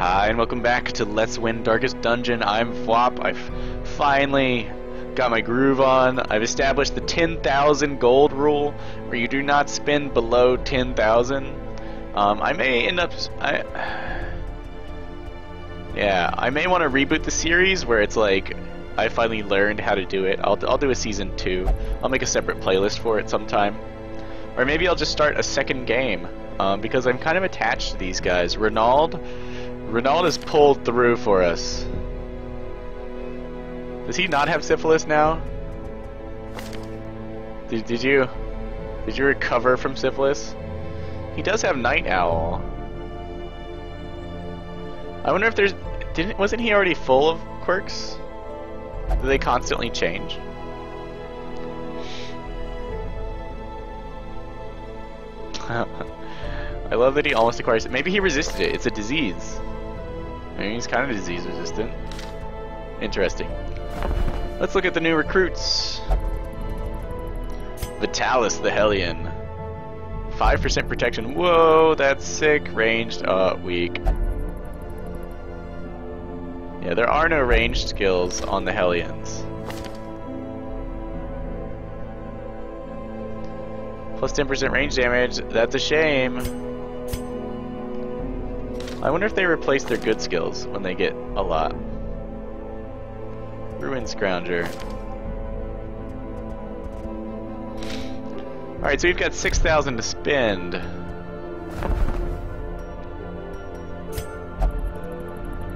Hi, and welcome back to Let's Win Darkest Dungeon. I'm Flop. I've finally got my groove on. I've established the 10,000 gold rule, where you do not spend below 10,000. I may end up... I may want to reboot the series, where it's like, I finally learned how to do it. I'll do a season 2. I'll make a separate playlist for it sometime. Or maybe I'll just start a second game, because I'm kind of attached to these guys. Ronald has pulled through for us. Does he not have syphilis now? Did you recover from syphilis? He does have Night Owl. I wonder if there's... wasn't he already full of quirks? Do they constantly change? I love that he almost acquires it. Maybe he resisted it. It's a disease. I mean, he's kind of disease resistant. Interesting. Let's look at the new recruits. Vitalis the Hellion. 5% protection. Whoa, that's sick. Ranged. Weak. Yeah, there are no ranged skills on the Hellions. Plus 10% range damage. That's a shame. I wonder if they replace their good skills when they get a lot. Ruin Scrounger. Alright, so we've got 6,000 to spend.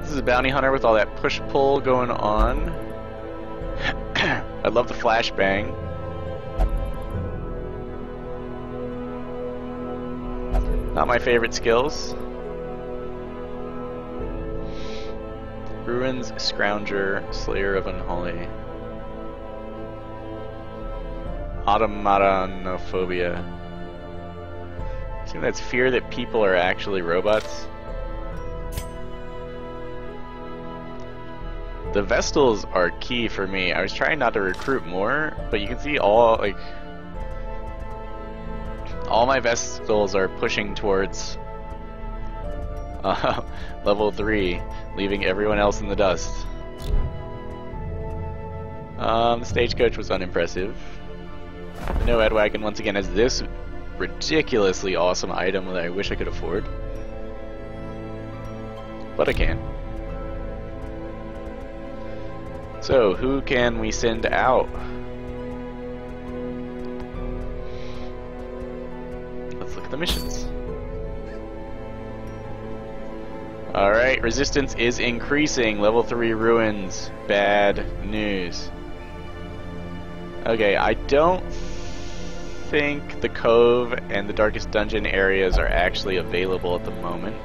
This is a bounty hunter with all that push-pull going on. I love the flashbang. Not my favorite skills. Ruins, Scrounger, Slayer of Unholy. Automatonophobia. I think that's fear that people are actually robots. The Vestals are key for me. I was trying not to recruit more, but you can see all my Vestals are pushing towards level 3, leaving everyone else in the dust. The stagecoach was unimpressive. The Nomad Wagon once again has this ridiculously awesome item that I wish I could afford. But I can. So, who can we send out? Let's look at the missions. Alright, resistance is increasing. Level 3 ruins. Bad news. Okay, I don't think the Cove and the Darkest Dungeon areas are actually available at the moment.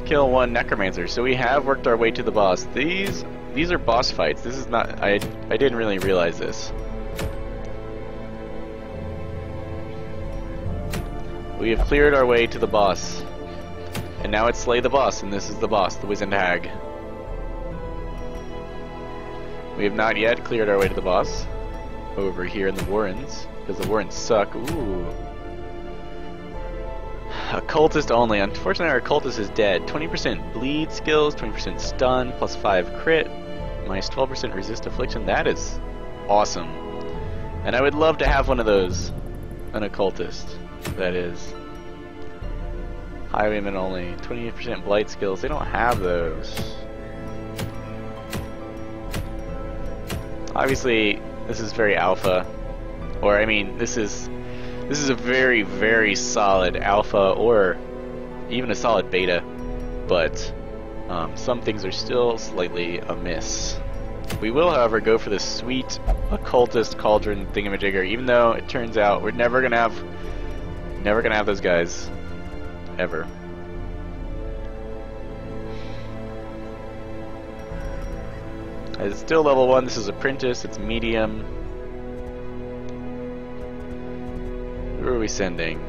Kill one Necromancer. So we have worked our way to the boss. These are boss fights. This is not... I didn't really realize this. We have cleared our way to the boss. And now it's slay the boss, and this is the boss, the Wizened Hag. We have not yet cleared our way to the boss. Over here in the Warrens, because the Warrens suck. Ooh. Occultist only. Unfortunately, our Occultist is dead. 20% bleed skills, 20% stun, plus 5 crit, minus 12% resist affliction. That is awesome. And I would love to have one of those. An Occultist, that is. Highwayman only. 28% blight skills. They don't have those. Obviously, this is very alpha. Or, I mean, this is a very, very solid alpha, or even a solid beta. But some things are still slightly amiss. We will, however, go for the sweet occultist cauldron thingamajigger, even though it turns out we're never gonna have those guys. Ever. It's still level 1, this is Apprentice, it's medium. Who are we sending?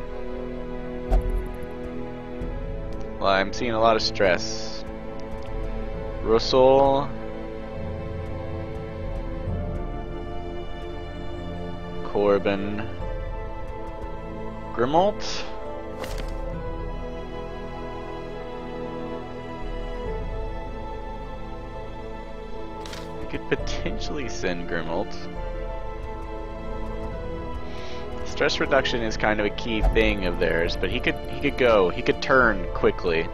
Well, I'm seeing a lot of stress. Russell. Corbin. Grimalt. I could potentially send Grimalt. Stress reduction is kind of a key thing of theirs, but he could turn quickly.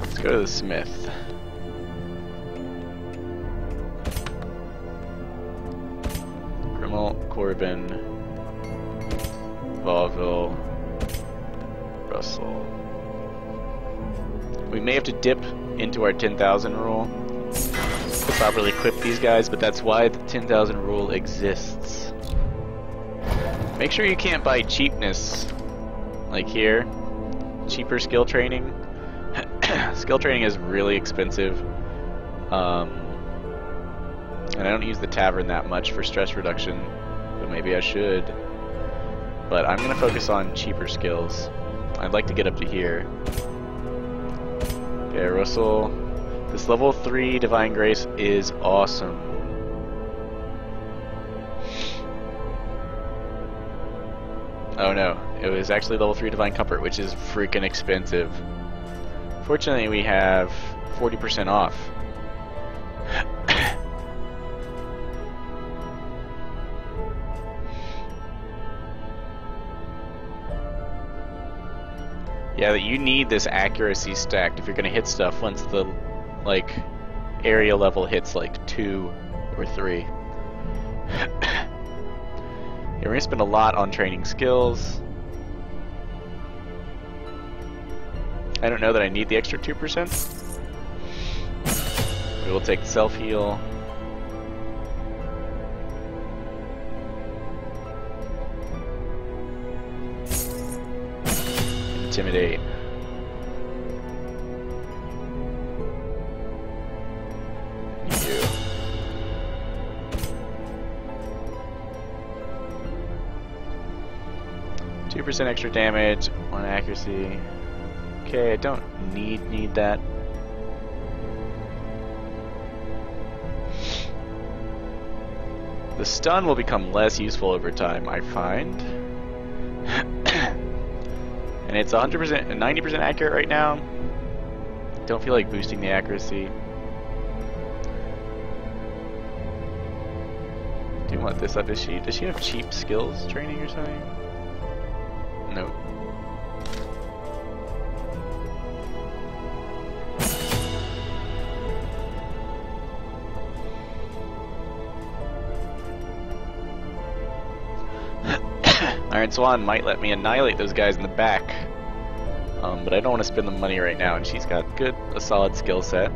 Let's go to the Smith. Grimalt, Corbin, Vauville, Russell. We may have to dip into our 10,000 rule to properly equip these guys, but that's why the 10,000 rule exists. Make sure you can't buy cheapness, like here. Cheaper skill training. Skill training is really expensive. And I don't use the tavern that much for stress reduction, but maybe I should. But I'm gonna focus on cheaper skills. I'd like to get up to here. Okay, Russell. This level 3 Divine Grace is awesome. Oh no, it was actually level 3 Divine Comfort, which is freaking expensive. Fortunately, we have 40% off. Yeah, that you need this accuracy stacked if you're gonna hit stuff once the area level hits 2 or 3. Yeah, we're gonna spend a lot on training skills. I don't know that I need the extra 2%. We will take self-heal. Intimidate. You. %2 extra damage, 1 accuracy. Okay, I don't need that. The stun will become less useful over time, I find. And it's 100% and 90% accurate right now. Don't feel like boosting the accuracy. Do you want this up? Does she have cheap skills training or something? Nope. Iron Swan might let me annihilate those guys in the back, but I don't want to spend the money right now, and she's got a solid skill set.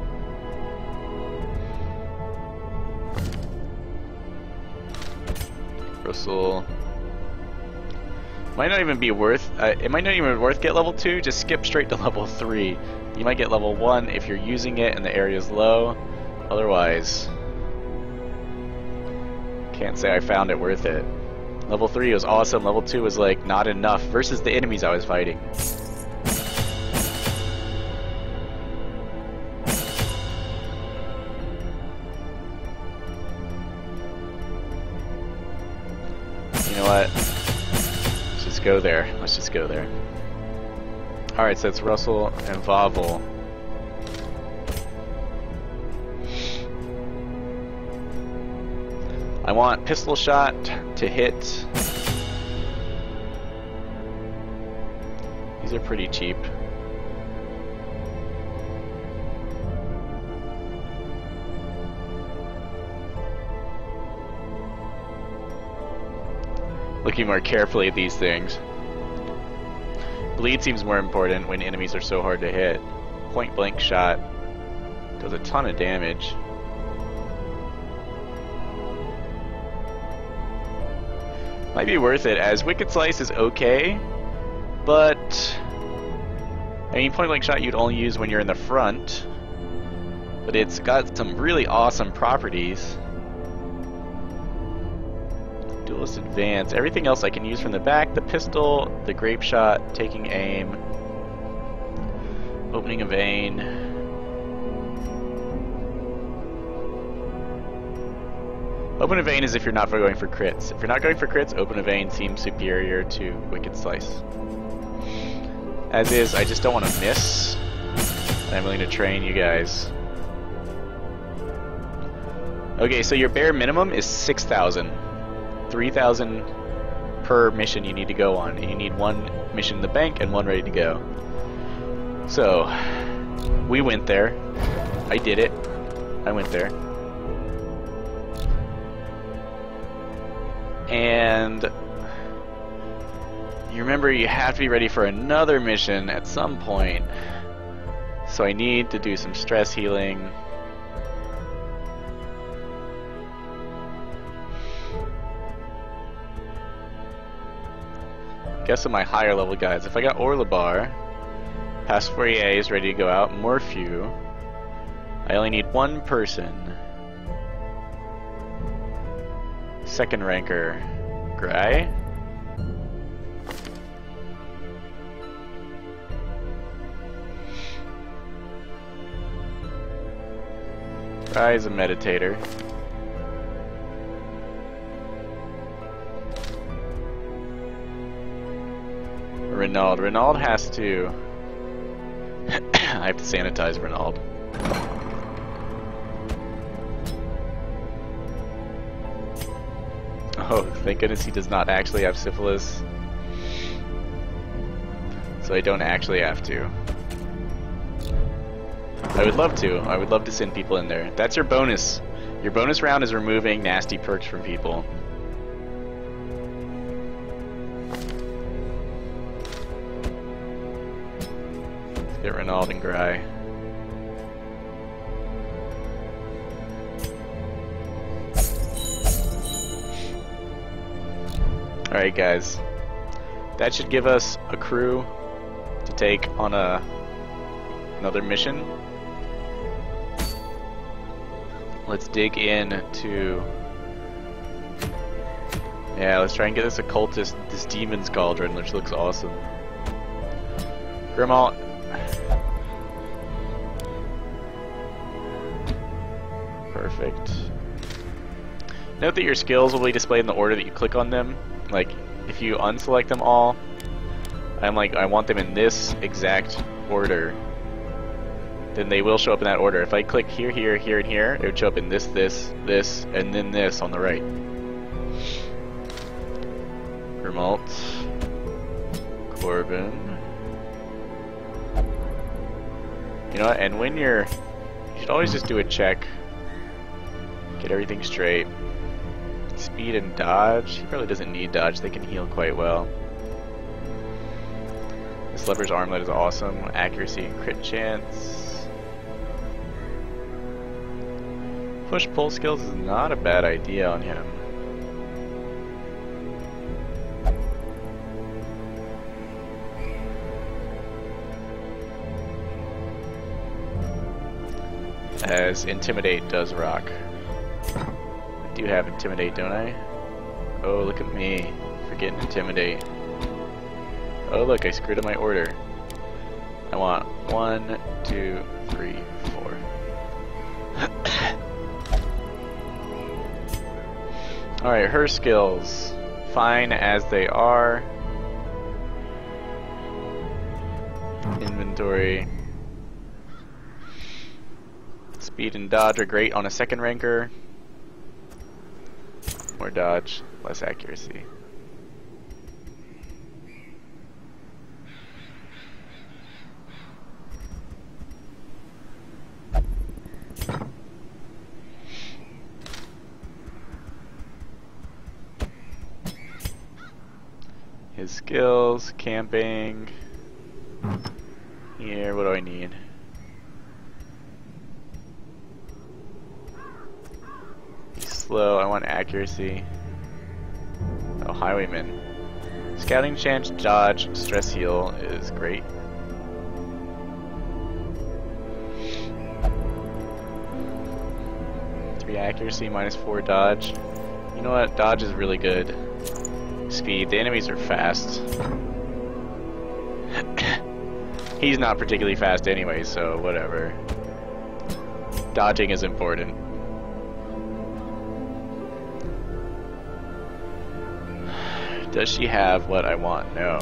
Russell. Might not even be worth, it might not even be worth get level 2, just skip straight to level 3. You might get level 1 if you're using it and the area's low, otherwise, can't say I found it worth it. Level 3 was awesome, level 2 was not enough versus the enemies I was fighting. You know what? Let's just go there. Let's just go there. Alright, so it's Russell and Vauville. I want pistol shot to hit. These are pretty cheap. Looking more carefully at these things. Bleed seems more important when enemies are so hard to hit. Point blank shot does a ton of damage. Might be worth it, as Wicked Slice is okay, but I mean, point blank shot you'd only use when you're in the front, but it's got some really awesome properties. Duelist Advance, everything else I can use from the back, the pistol, the grape shot, taking aim, opening a vein. Open a vein is if you're not going for crits. If you're not going for crits, open a vein seems superior to Wicked Slice. As is, I just don't want to miss. I'm willing to train you guys. Okay, so your bare minimum is 6,000. 3,000 per mission you need to go on. And you need one mission in the bank and one ready to go. So, we went there. I did it. I went there. And you remember you have to be ready for another mission at some point. So I need to do some stress healing. Guess of my higher level guys. If I got Orlebar, Past Fourier is ready to go out, Morphew. I only need one person. Second ranker, Gray. Gray is a meditator. Renaud has to... I have to sanitize Renaud. Oh, thank goodness he does not actually have syphilis. So I don't actually have to. I would love to. I would love to send people in there. That's your bonus. Your bonus round is removing nasty perks from people. Let's get Renaud and Gray. Alright guys, that should give us a crew to take on another mission. Let's dig into... Yeah, let's try and get this occultist, this demon's cauldron, which looks awesome. Grimald. Perfect. Note that your skills will be displayed in the order that you click on them. Like, if you unselect them all, I want them in this exact order, then they will show up in that order. If I click here, here, here, and here, it would show up in this, this, and then this on the right. Grimald. Corbin. You know what, and when you should always just do a check. Get everything straight. Speed and dodge. He probably doesn't need dodge. They can heal quite well. This lever's armlet is awesome. Accuracy and crit chance. Push-pull skills is not a bad idea on him. As Intimidate does rock. I do have Intimidate, don't I? Oh, look at me. Forgetting Intimidate. Oh, look, I screwed up my order. I want 1, 2, 3, 4. Alright, her skills. Fine as they are. Inventory. Speed and dodge are great on a second ranker. More dodge, less accuracy. His skills, camping. Here, what do I need? Slow, I want accuracy. Oh, highwayman. Scouting chance, dodge, stress heal is great. Three accuracy, -4 dodge. You know what? Dodge is really good. Speed. The enemies are fast. He's not particularly fast anyway, so whatever. Dodging is important. Does she have what I want? No.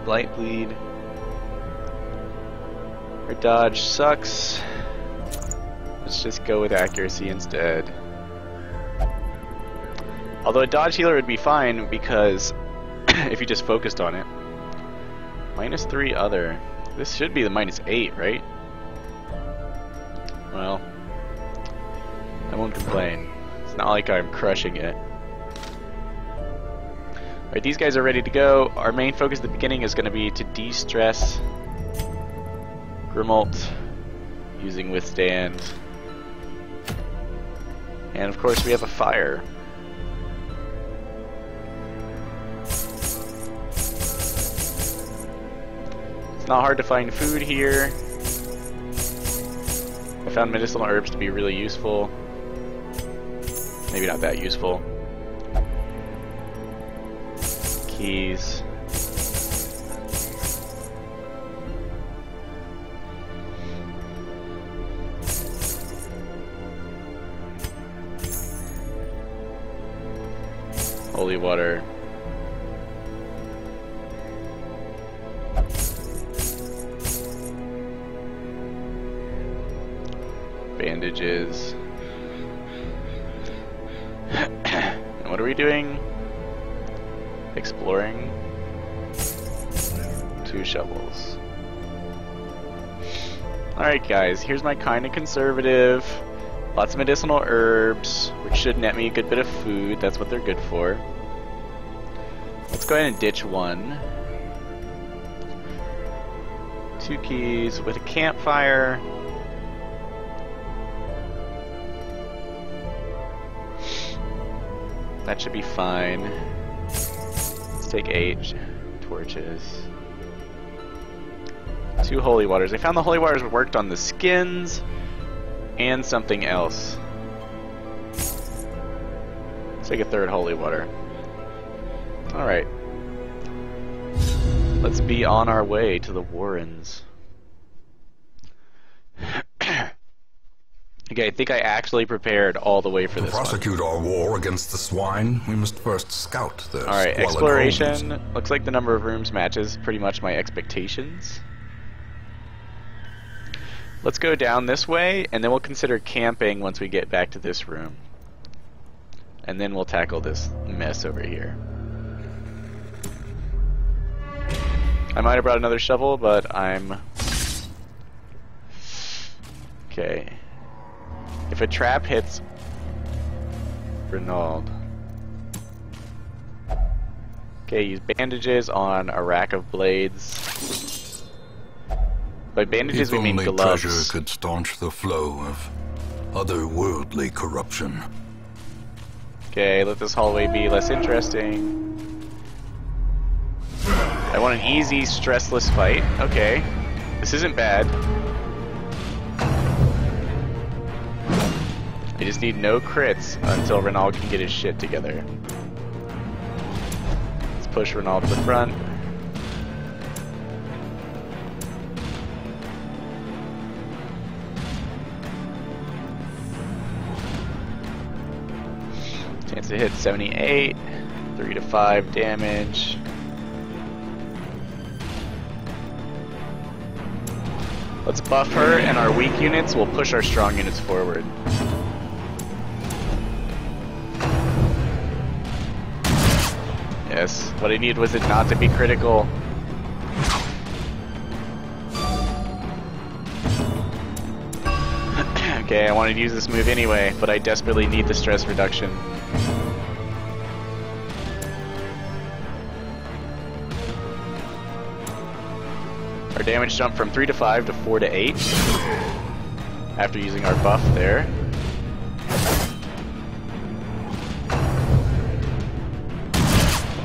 Light bleed. Her dodge sucks. Let's just go with accuracy instead. Although a dodge healer would be fine because if you just focused on it. -3 other. This should be the -8, right? Well, I won't complain. It's not like I'm crushing it. Alright, these guys are ready to go. Our main focus at the beginning is going to be to de-stress Grimalt using Withstand. And of course we have a fire. It's not hard to find food here. I found medicinal herbs to be really useful. Maybe not that useful. Keys. Holy water. Bandages. And what are we doing? Exploring. 2 shovels. Alright guys, here's my kind of conservative. Lots of medicinal herbs, which should net me a good bit of food. That's what they're good for. Let's go ahead and ditch 1. 2 keys with a campfire. That should be fine. Let's take 8 torches. 2 holy waters. I found the holy waters worked on the skins and something else. Let's take a 3rd holy water. Alright. Let's be on our way to the Warrens. Okay, I think I actually prepared all the way for this. To prosecute our war against the Swine, we must first scout their Alright, exploration. Homes. Looks like the number of rooms matches pretty much my expectations. Let's go down this way, and then we'll consider camping once we get back to this room. And then we'll tackle this mess over here. I might have brought another shovel, but I'm... Okay. If a trap hits Renaud. Okay, use bandages on a rack of blades. By bandages we mean gloves. If only treasure could staunch the flow of otherworldly corruption. Okay, let this hallway be less interesting. I want an easy, stressless fight. Okay. This isn't bad. I just need no crits until Renaud can get his shit together. Let's push Renaud to the front. Chance to hit 78, 3 to 5 damage. Let's buff her, and our weak units will push our strong units forward. Yes, what I need was it not to be critical. Okay, I wanted to use this move anyway, but I desperately need the stress reduction. Our damage jumped from 3 to 5 to 4 to 8 after using our buff there.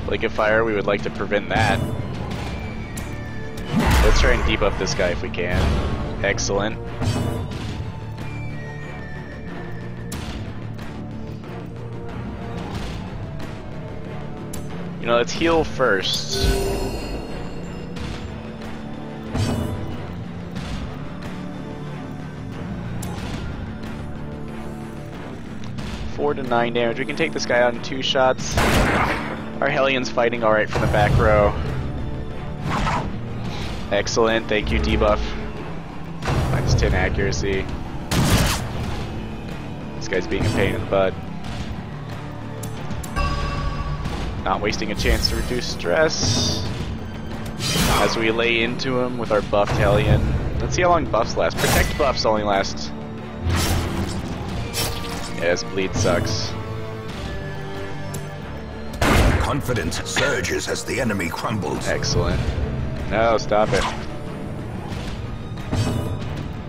Like a fire, we would like to prevent that. Let's try and debuff this guy if we can. Excellent. You know, let's heal first. Four to 9 damage. We can take this guy out in 2 shots. Our Hellion's fighting alright from the back row. Excellent, thank you, debuff. -10 accuracy. This guy's being a pain in the butt. Not wasting a chance to reduce stress as we lay into him with our buffed Hellion. Let's see how long buffs last. Protect buffs only last. Yes, bleed sucks. Confidence surges as the enemy crumbles. Excellent. No, stop it.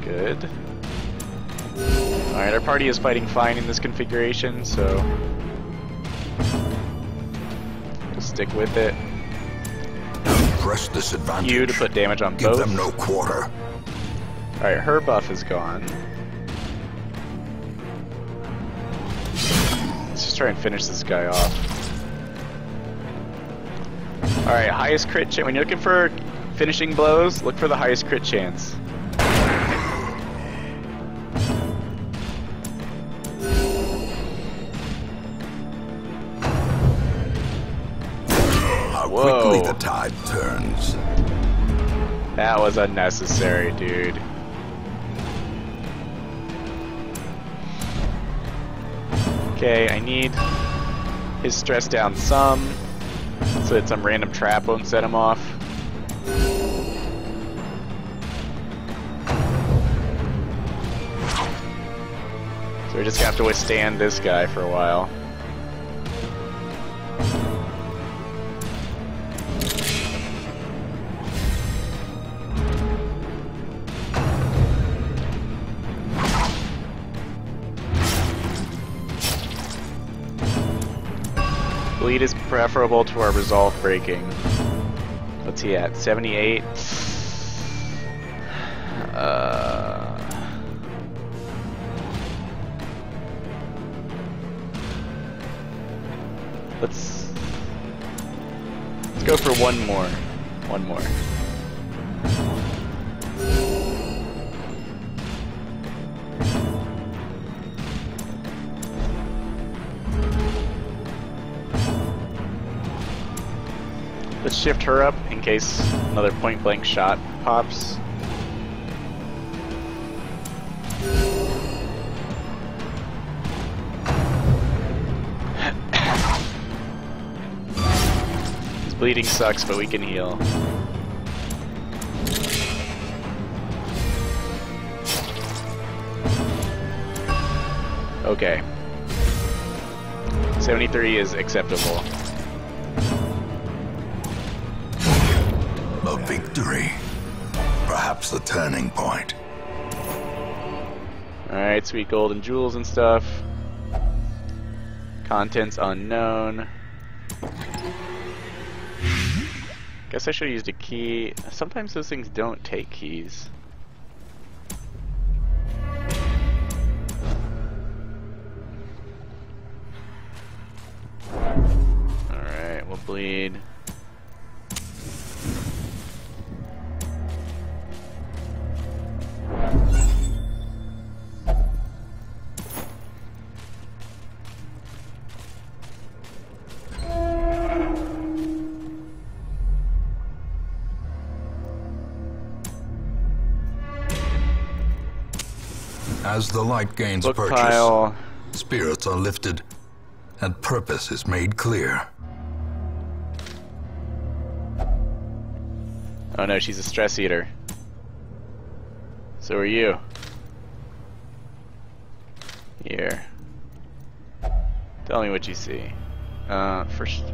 Good. Alright, our party is fighting fine in this configuration, so we'll stick with it. Press this advantage. You to put damage on Give both. them no quarter. Alright, her buff is gone. Let's just try and finish this guy off. Alright, highest crit chance. When you're looking for finishing blows, look for the highest crit chance. How Whoa. quickly the tide turns. That was unnecessary, dude. Okay, I need his stress down some, so that some random trap won't set him off. So we just have to withstand this guy for a while. Bleed is preferable to our resolve breaking. What's he at? 78? Let's go for one more. One more. Let's shift her up in case another point blank shot pops. His bleeding sucks, but we can heal. Okay. 73 is acceptable. A victory. Perhaps the turning point. Alright, sweet gold and jewels and stuff. Contents unknown. Guess I should have used a key. Sometimes those things don't take keys. Alright, we'll bleed. As the light gains Book purchase, pile. spirits are lifted, and purpose is made clear. Oh no, she's a stress eater. So are you. Here. Tell me what you see. First,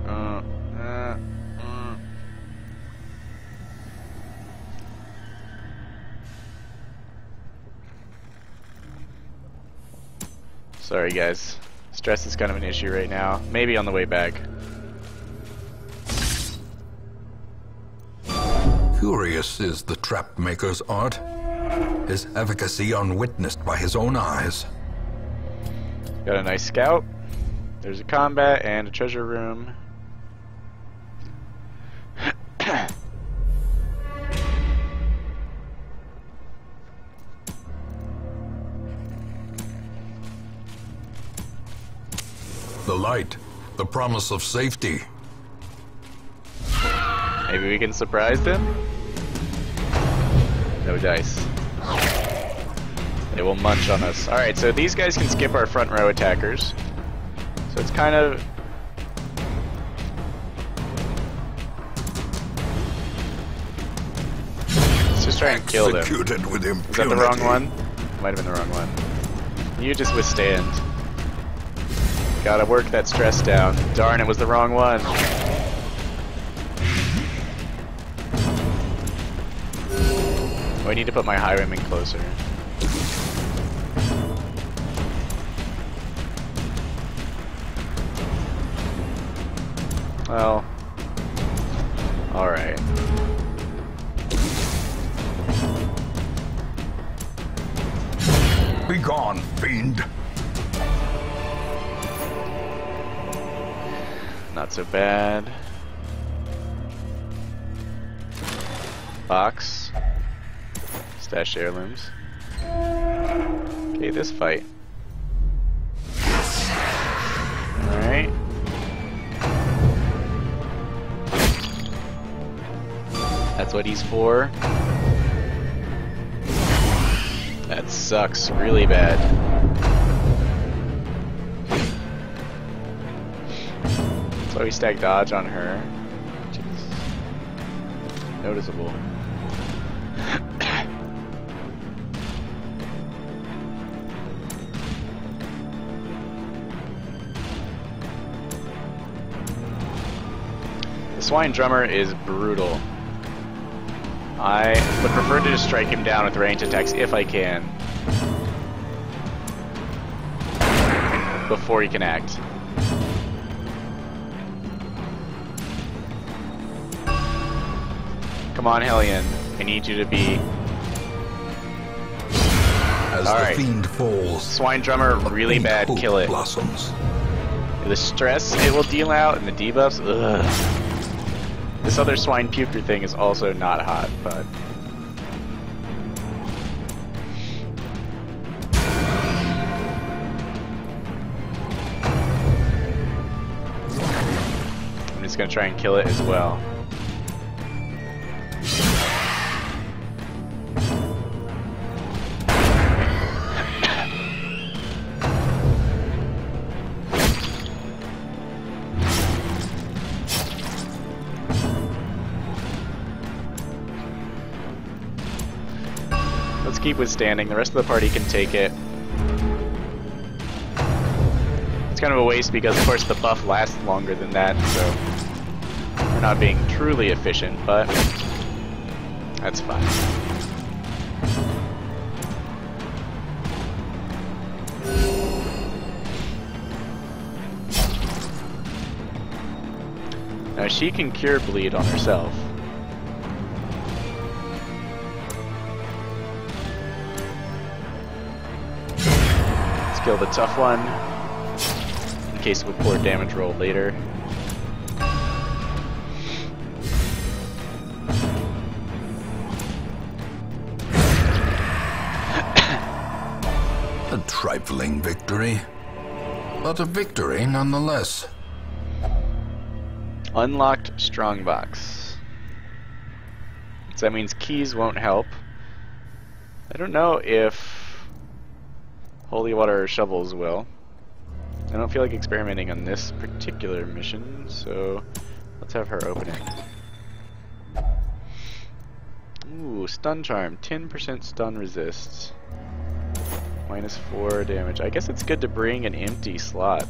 Sorry guys. Stress is kind of an issue right now. Maybe on the way back. Curious is the trap maker's art, his efficacy unwitnessed by his own eyes. Got a nice scout. There's a combat and a treasure room. The light, the promise of safety. Maybe we can surprise them? No dice. They will munch on us. Alright, so these guys can skip our front row attackers. So it's kind of... let's just try and kill them. Executed with impunity. Is that the wrong one? Might have been the wrong one. You just withstand. Gotta work that stress down. Darn, it was the wrong one. Oh, I need to put my highwayman closer. Well, alright. Be gone, fiend. Not so bad. Box. Stash heirlooms. Okay, this fight. Alright. That's what he's for. That sucks really bad. That's why we stack dodge on her, which is noticeable. The Swine drummer is brutal. I would prefer to just strike him down with ranged attacks if I can. Before he can act. Come on, Hellion. I need you to be... As alright. the fiend falls, Swine drummer, really bad. hope Kill it. blossoms. The stress it will deal out and the debuffs, ugh. This other swine puker thing is also not hot, but... I'm just gonna try and kill it as well. Let's keep withstanding. The rest of the party can take it. It's kind of a waste because, of course, the buff lasts longer than that, so we're not being truly efficient, but that's fine. Now she can cure bleed on herself. Kill the tough one in case of a poor damage roll later. A trifling victory, but a victory nonetheless. Unlocked strongbox. So that means keys won't help. I don't know if holy water or shovels will. I don't feel like experimenting on this particular mission, so let's have her open it. Ooh, stun charm, 10% stun resists. -4 damage. I guess it's good to bring an empty slot.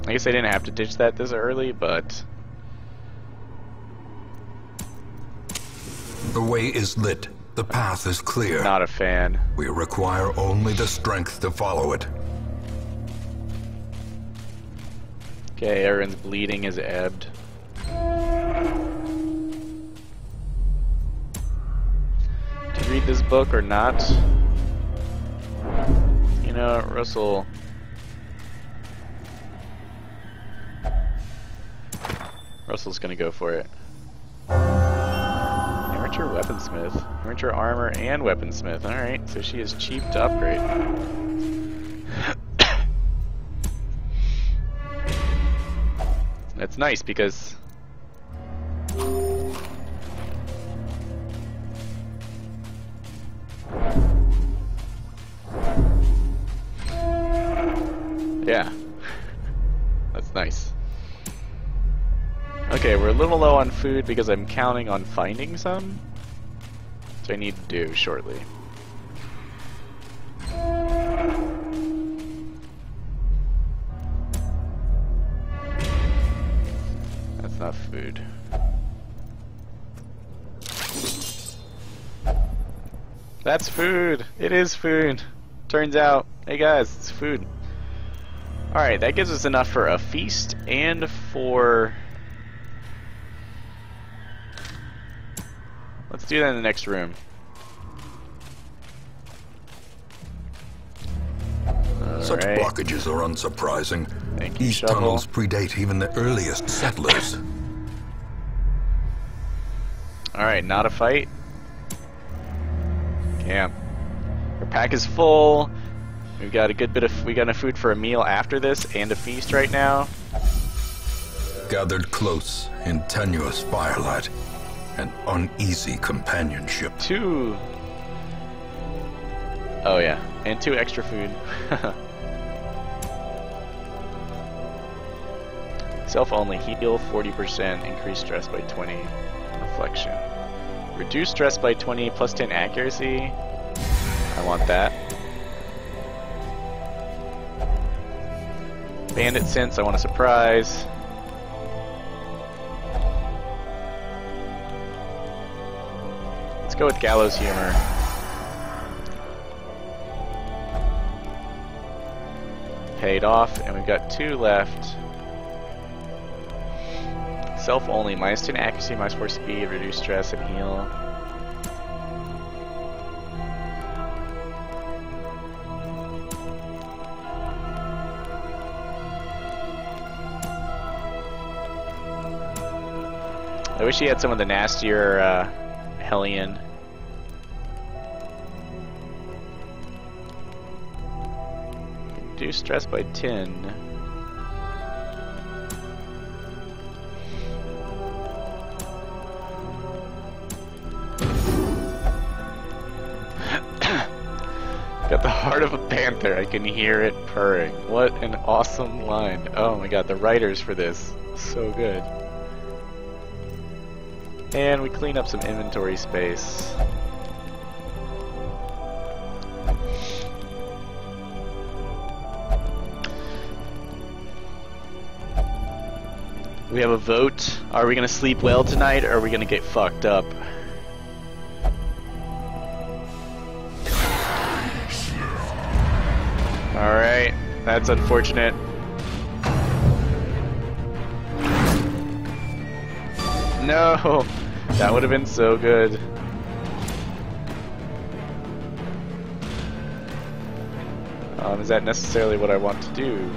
I guess I didn't have to ditch that this early, but... The way is lit. The path is clear. Not a fan. We require only the strength to follow it. Okay, Aaron's bleeding is ebbed. To read this book or not? You know, Russell... Russell's gonna go for it. Furniture, weaponsmith. Furniture, armor, and weaponsmith. Alright, so she is cheap to upgrade. That's nice because... yeah. That's nice. Okay, we're a little low on food because I'm counting on finding some, which I need to do shortly. That's not food. That's food! It is food! Turns out, hey guys, it's food. Alright, that gives us enough for a feast and for... let's do that in the next room. Such blockages are unsurprising. Thank you, These shovel. tunnels predate even the earliest settlers. Alright, not a fight. Camp. Our pack is full. We've got a good bit of... we got enough food for a meal after this and a feast right now. Gathered close in tenuous firelight and uneasy companionship. Two... oh yeah, and 2 extra food. Self-only heal 40%, increase stress by 20, reflection. Reduce stress by 20, plus 10 accuracy. I want that. Bandit sense, I want a surprise. Let's go with gallows humor. Paid off, and we've got 2 left. Self only, minus 10 accuracy, minus 4 speed, reduce stress and heal. I wish he had some of the nastier Hellion. Reduce stress by 10. Got the heart of a panther. I can hear it purring. What an awesome line. Oh my god, the writers for this. So good. And we clean up some inventory space. We have a vote. Are we gonna sleep well tonight, or are we gonna get fucked up? Alright, that's unfortunate. No! That would have been so good. Is that necessarily what I want to do?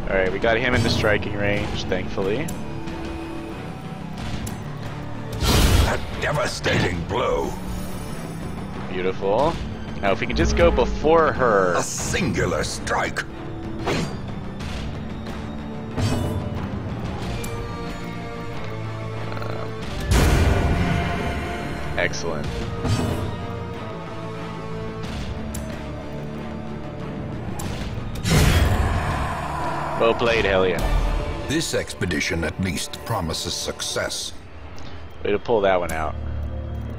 Alright, we got him into striking range, thankfully. A devastating blow. Beautiful. Now if we can just go before her. A singular strike. Excellent. Well played, Hellion. This expedition at least promises success. Way to pull that one out.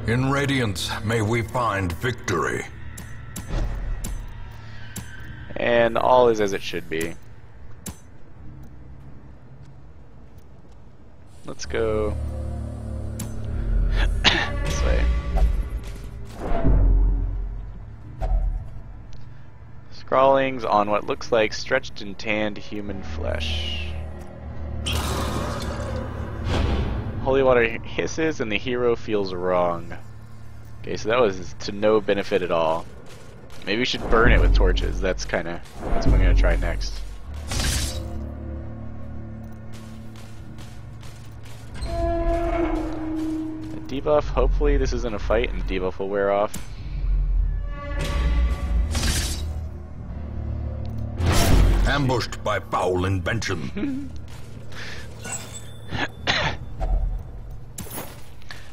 In Radiance, may we find victory. And all is as it should be. Let's go this way. Scrawlings on what looks like stretched and tanned human flesh. Holy water hisses and the hero feels wrong. Okay, so that was to no benefit at all. Maybe we should burn it with torches. That's what I'm gonna try next. Debuff, hopefully this isn't a fight and debuff will wear off. Ambushed by foul invention.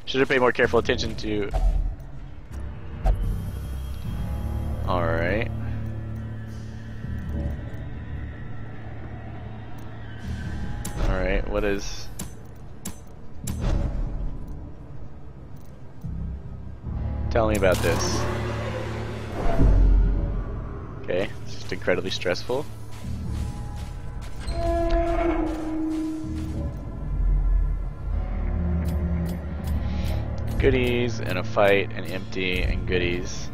Should have paid more careful attention to... Alright. Alright, what is... Tell me about this. Okay, it's just incredibly stressful. Goodies, and a fight, and empty, and goodies.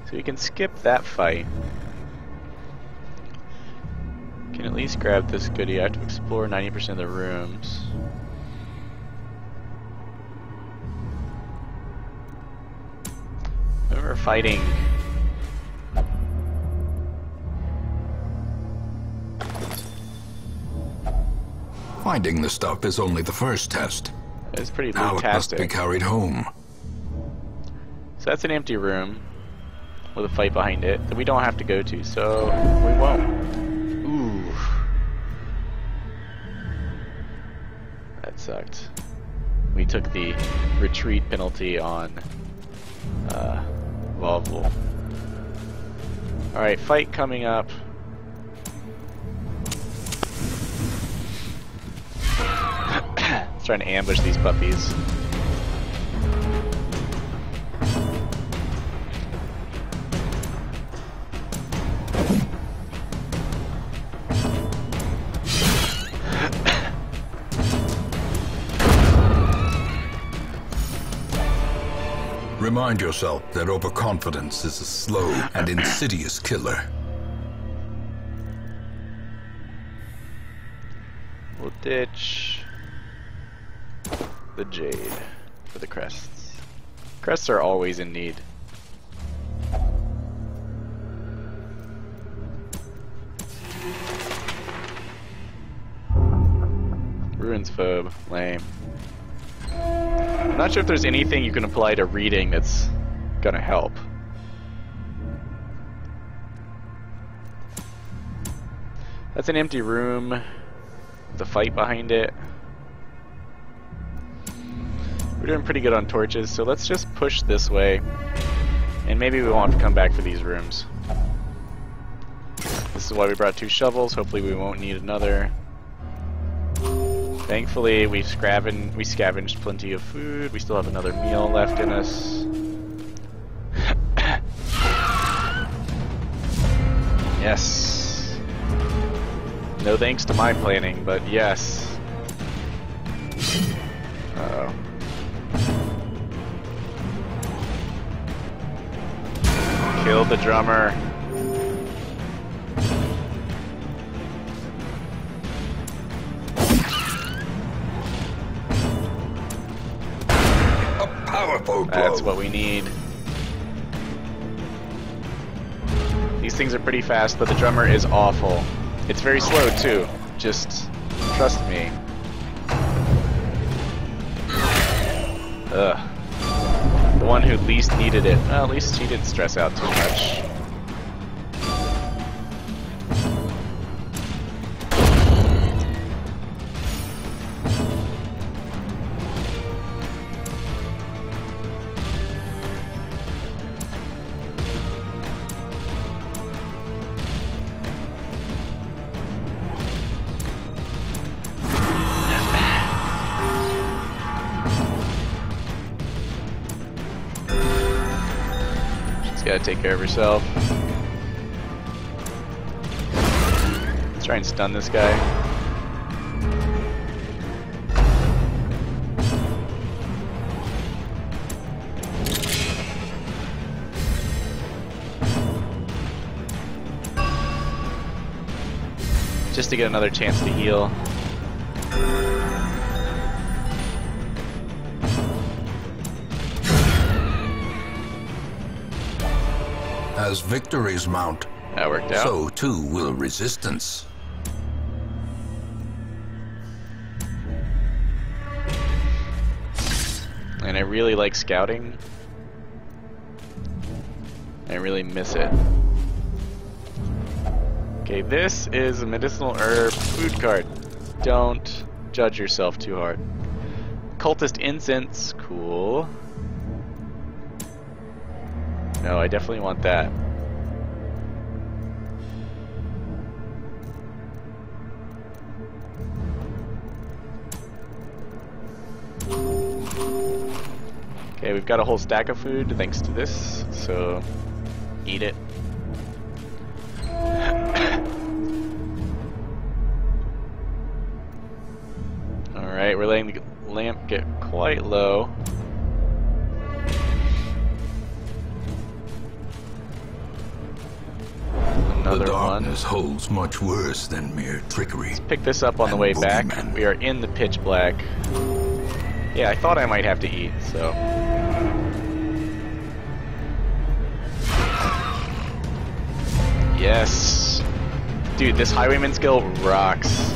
So we can skip that fight. Can at least grab this goodie. I have to explore 90% of the rooms. When we're fighting... Finding the stuff is only the first test. It's pretty Now it must be fantastic. carried home. So that's an empty room with a fight behind it that we don't have to go to, so we won't. Ooh. That sucked. We took the retreat penalty on Volvul. Alright, fight coming up. Let's try and ambush these puppies. Remind yourself that overconfidence is a slow and insidious killer. We'll ditch the jade for the crests. Crests are always in need. Ruins phobe, lame. I'm not sure if there's anything you can apply to reading that's gonna help. That's an empty room with a fight behind it. We're doing pretty good on torches, so let's just push this way. And maybe we won't have to come back for these rooms. This is why we brought 2 shovels. Hopefully we won't need another. Thankfully, we scavenged plenty of food. We still have another meal left in us. Yes. No thanks to my planning, but yes. Uh-oh. Kill the drummer. That's what we need. These things are pretty fast, but the drummer is awful. It's very slow too. Just trust me. Ugh. The one who least needed it. Well, at least he didn't stress out too much. Gotta take care of yourself. Let's try and stun this guy. just to get another chance to heal. As victories mount, That worked out. so too will resistance. And I really like scouting. I really miss it. Okay, this is a medicinal herb food card. Don't judge yourself too hard. Cultist incense, cool. No, I definitely want that. Okay, we've got a whole stack of food thanks to this, so eat it. Alright, we're letting the lamp get quite low. Another The one. darkness holds much worse than mere trickery. Pick this up on the way back. boogeyman. We are in the pitch black. Yeah, I thought I might have to eat, so. Yes. Dude, this highwayman skill rocks.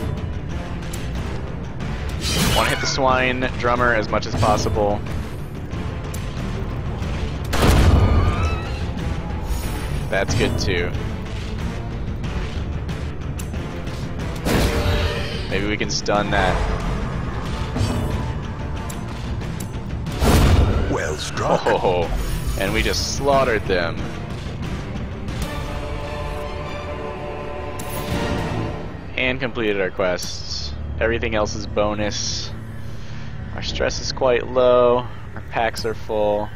Want to hit the swine drummer as much as possible. That's good too. Maybe we can stun that. Well struck. Oh, and we just slaughtered them. And completed our quests. Everything else is bonus. Our stress is quite low. Our packs are full.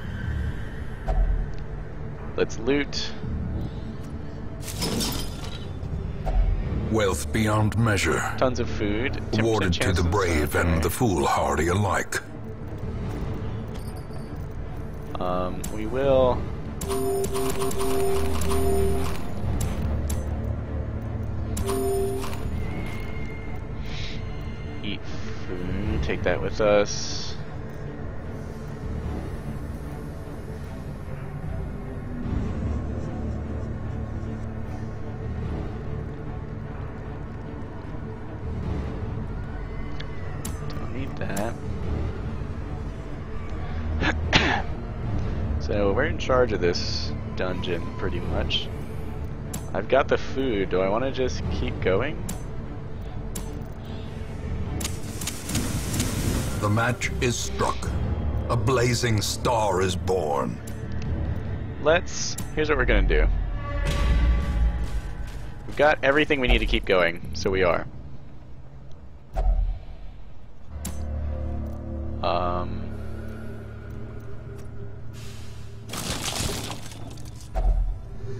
Let's loot. Wealth beyond measure, Tons of food. 10% awarded to chance the of brave suffering. and the foolhardy alike. We will. Eat food. Take that with us. Don't need that. So we're in charge of this dungeon pretty much. I've got the food. Do I want to just keep going? The match is struck. A blazing star is born. Here's what we're gonna do. We've got everything we need to keep going, so we are.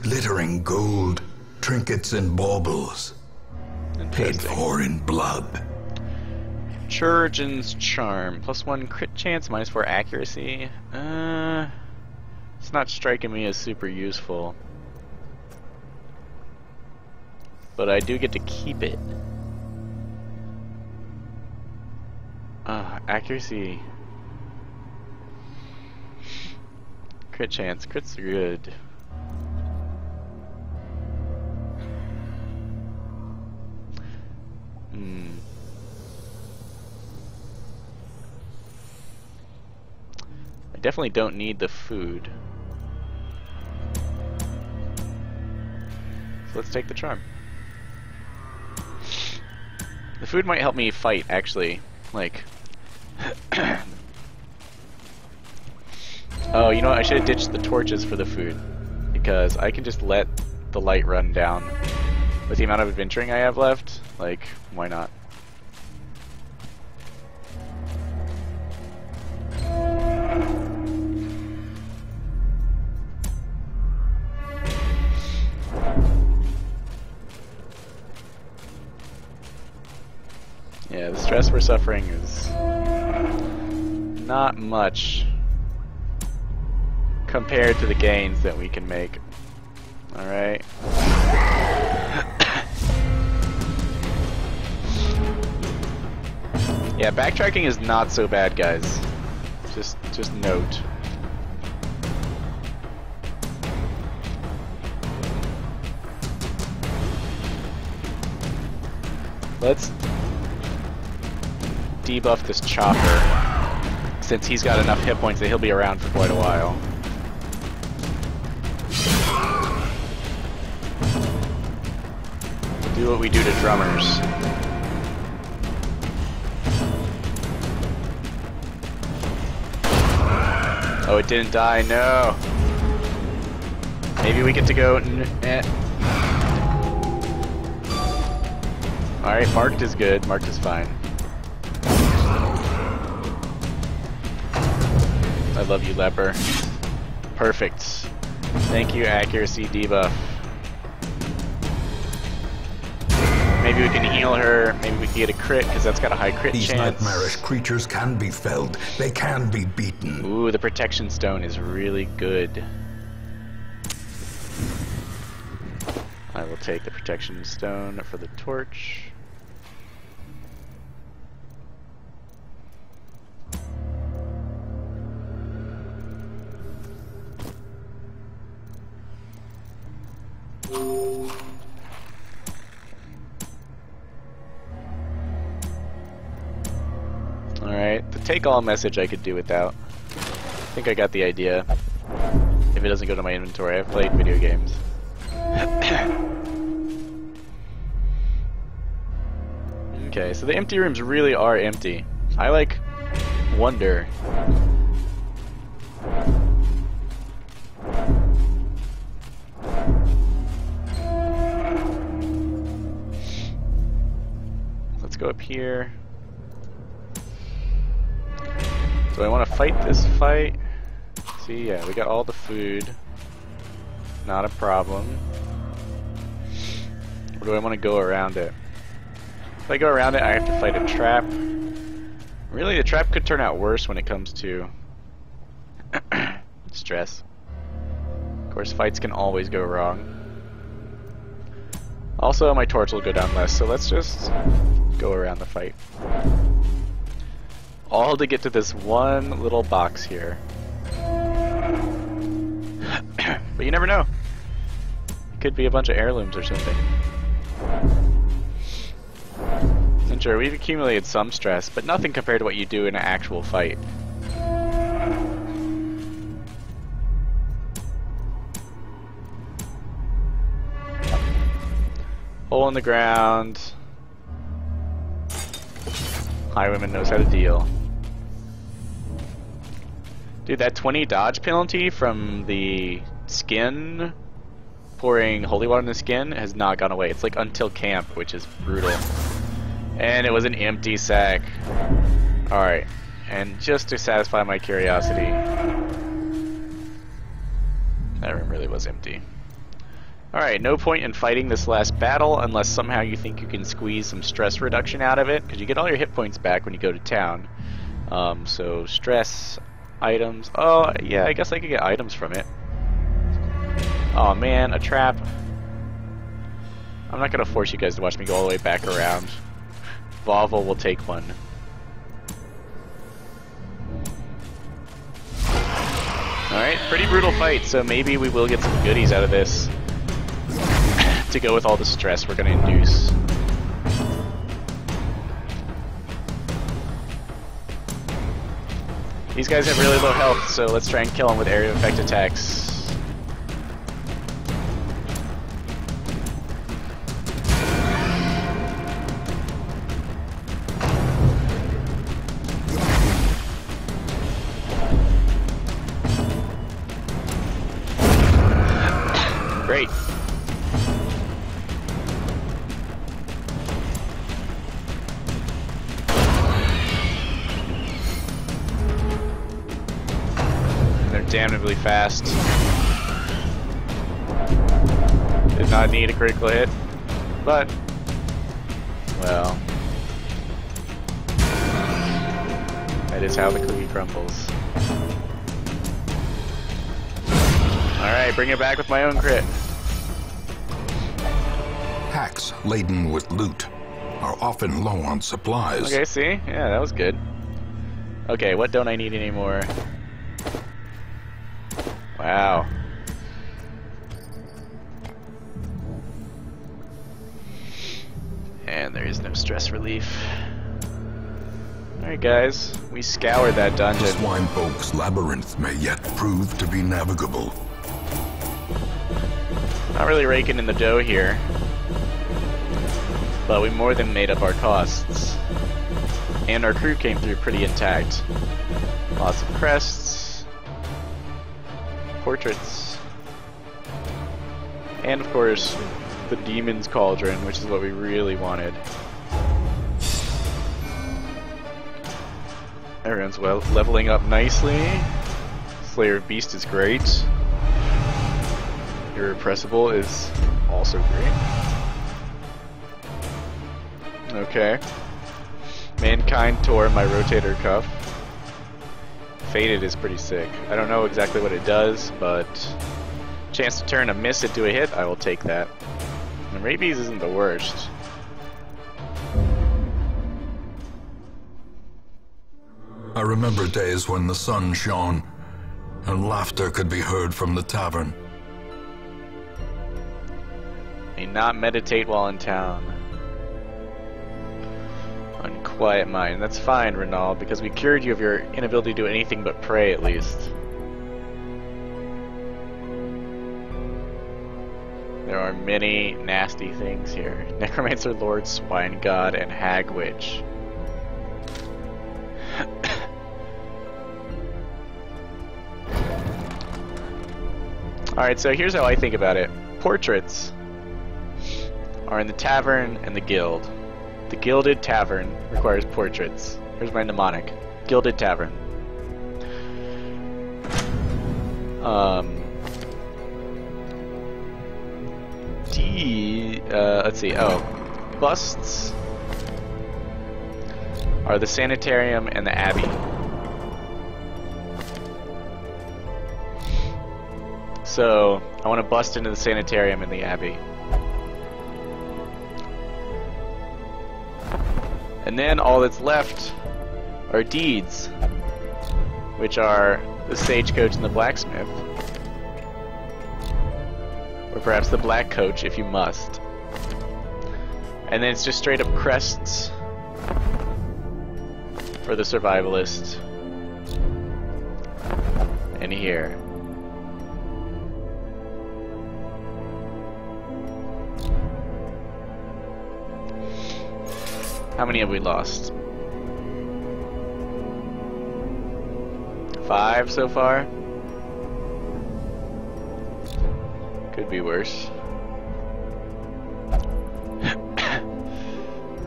Glittering gold, trinkets and baubles, paid Interesting. for in blood. Chirurgeon's Charm. +1 crit chance, -4 accuracy. It's not striking me as super useful. But I do get to keep it. Accuracy. Crit chance. Crits are good. I definitely don't need the food. So let's take the charm. The food might help me fight, actually. Like... Oh, you know what? I should have ditched the torches for the food. Because I can just let the light run down. With the amount of adventuring I have left, like, why not? Yeah, the stress we're suffering is not much compared to the gains that we can make. Alright. Yeah, backtracking is not so bad, guys. Just note. Let's debuff this chopper, since he's got enough hit points that he'll be around for quite a while. We'll do what we do to drummers. Oh, it didn't die, no. Maybe we get to go... Alright, marked is good. Marked is fine. I love you, leper. Perfect. Thank you, accuracy debuff. Maybe we can heal her. Maybe we can get a crit, because that's got a high crit These chance. nightmarish creatures can be felled. They can be beaten. Ooh, the protection stone is really good. I will take the protection stone for the torch. Alright, the take all message I could do without. I think I got the idea. If it doesn't go to my inventory, I've played video games. Okay, so the empty rooms really are empty. I like wonder. Let's go up here. Do I want to fight this fight? See, yeah, we got all the food. Not a problem. Or do I want to go around it? If I go around it, I have to fight a trap. Really, the trap could turn out worse when it comes to stress. Of course, fights can always go wrong. Also, my torch will go down less, so let's just go around the fight. All to get to this one little box here. But you never know. It could be a bunch of heirlooms or something. And sure, we've accumulated some stress, but nothing compared to what you do in an actual fight. Hole in the ground. Highwayman knows how to deal. Dude, that 20 dodge penalty from the skin, pouring holy water in the skin, has not gone away. It's like until camp, which is brutal. And it was an empty sack. Alright, and just to satisfy my curiosity, that room really was empty. Alright, no point in fighting this last battle unless somehow you think you can squeeze some stress reduction out of it, because you get all your hit points back when you go to town. So stress, items. Oh, yeah, I guess I could get items from it. Oh man, a trap. I'm not gonna force you guys to watch me go all the way back around. Volvo will take one. Alright, pretty brutal fight, so maybe we will get some goodies out of this to go with all the stress we're gonna induce. These guys have really low health, so let's try and kill them with area effect attacks. Great. Damnably fast. Did not need a critical hit, but well, that is how the cookie crumbles. Alright, bring it back with my own crit. Hacks laden with loot. are often low on supplies. Okay, see? Yeah, that was good. Okay, what don't I need anymore? Wow. And there is no stress relief. Alright guys, we scoured that The dungeon. Swine Folk's labyrinth may yet prove to be navigable. Not really raking in the dough here, but we more than made up our costs. And our crew came through pretty intact. Lots of crests, portraits, and of course, the Demon's Cauldron, which is what we really wanted. Everyone's leveling up nicely. Slayer of Beast is great. Irrepressible is also great. Okay. Mankind tore my rotator cuff. Fated is pretty sick. I don't know exactly what it does, but chance to turn a miss into a hit, I will take that. And rabies isn't the worst. I remember days when the sun shone and laughter could be heard from the tavern. May not meditate while in town. Unquiet mind. That's fine, Renal, because we cured you of your inability to do anything but pray, at least. There are many nasty things here. Necromancer Lord, Swine God, and Hag Witch. Alright, so here's how I think about it. Portraits are in the tavern and the guild. The Gilded Tavern requires portraits. Here's my mnemonic. Gilded Tavern. Let's see. Oh. Busts are the Sanitarium and the Abbey. So, I want to bust into the Sanitarium and the Abbey. And then all that's left are deeds, which are the Stagecoach and the Blacksmith. Or perhaps the Black Coach if you must. And then it's just straight up crests for the Survivalist. And here. How many have we lost? 5 so far? Could be worse.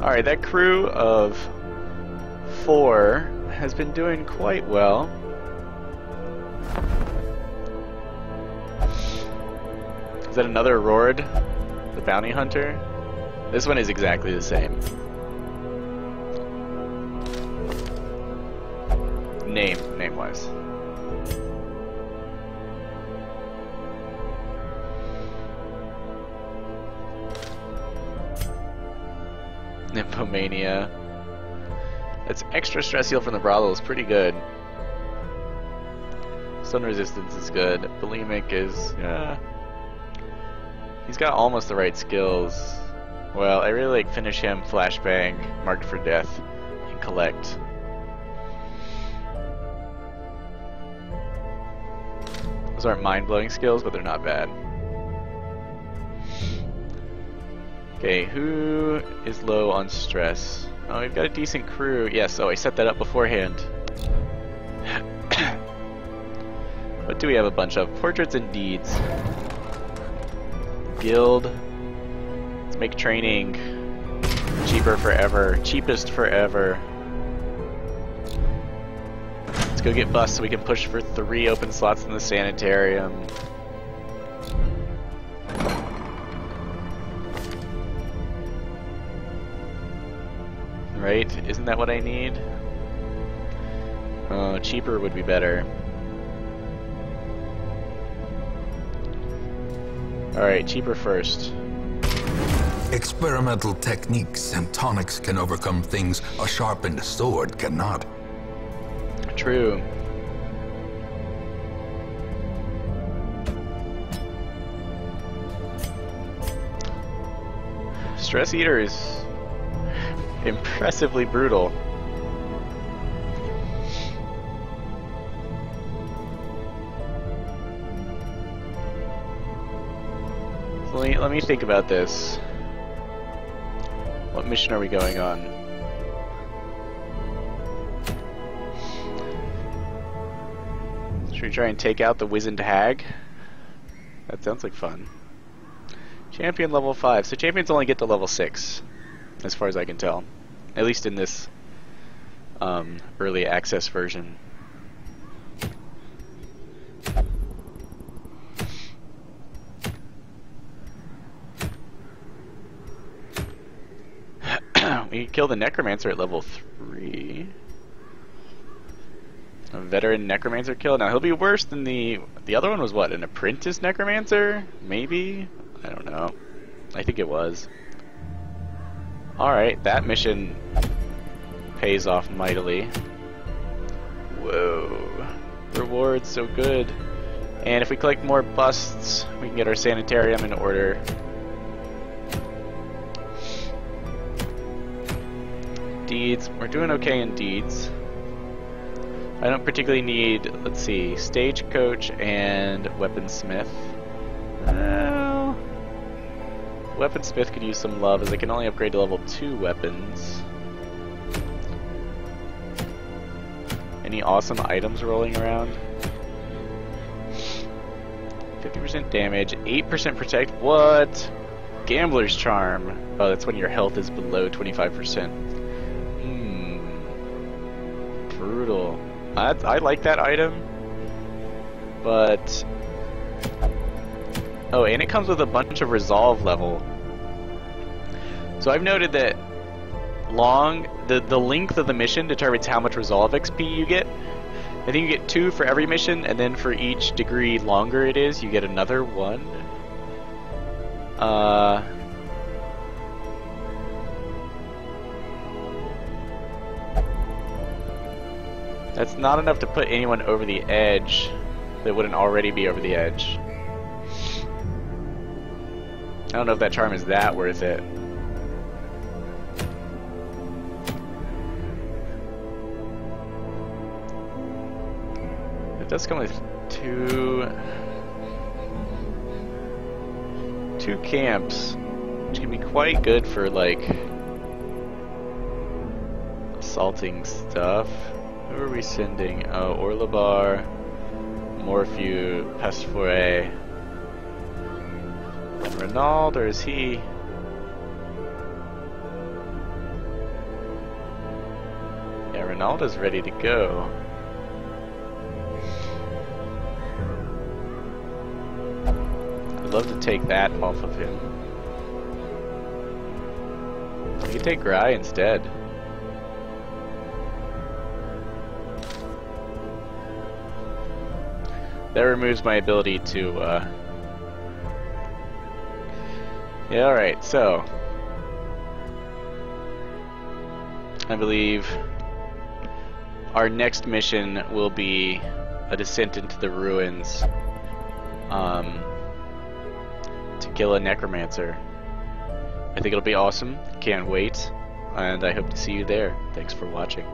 Alright, that crew of 4 has been doing quite well. Is that another Rord? The bounty hunter? This one is exactly the same. Name-wise. Nymphomania. That's extra stress heal from the brothel is pretty good. Stun resistance is good. Bulimic is... he's got almost the right skills. Well, I really like Finish Him, Flashbang, Marked for Death, and Collect. Those aren't mind-blowing skills, but they're not bad. Okay, who is low on stress? Oh, we've got a decent crew. Yes, oh, I set that up beforehand. What do we have a bunch of? Portraits and deeds. Guild. Let's make training cheaper forever. Cheapest forever. Let's go get busts so we can push for 3 open slots in the Sanitarium. Right? Isn't that what I need? Oh, cheaper would be better. Alright, cheaper first. Experimental techniques and tonics can overcome things a sharpened sword cannot. True. Stress Eater is impressively brutal. So let me think about this. What mission are we going on? Should we try and take out the wizened hag? That sounds like fun. Champion level 5. So champions only get to level 6, as far as I can tell. At least in this early access version. We can kill the necromancer at level 3. A veteran necromancer kill. Now he'll be worse than the other one was what? An apprentice necromancer? Maybe? I don't know. I think it was. Alright, that mission pays off mightily. Whoa. Rewards so good. And if we collect more busts, we can get our sanitarium in order. Deeds. We're doing okay in deeds. I don't particularly need, let's see, stagecoach and weaponsmith. Well, weaponsmith could use some love as I can only upgrade to level 2 weapons. Any awesome items rolling around? 50% damage, 8% protect. What? Gambler's charm. Oh, that's when your health is below 25%. Brutal. I like that item, but oh, and it comes with a bunch of resolve level. So I've noted that the length of the mission determines how much resolve XP you get. I think you get 2 for every mission, and then for each degree longer it is, you get another 1. That's not enough to put anyone over the edge that wouldn't already be over the edge. I don't know if that charm is that worth it. It does come with two camps, which can be quite good for like assaulting stuff. Who are we sending? Oh, Orlabar, Morphew, Pestforay, and Renaud, or is he? Yeah, Renaud is ready to go. I'd love to take that off of him. We can take Grai instead. That removes my ability to, yeah, alright, so I believe our next mission will be a descent into the ruins, to kill a necromancer. I think it'll be awesome, can't wait, and I hope to see you there. Thanks for watching.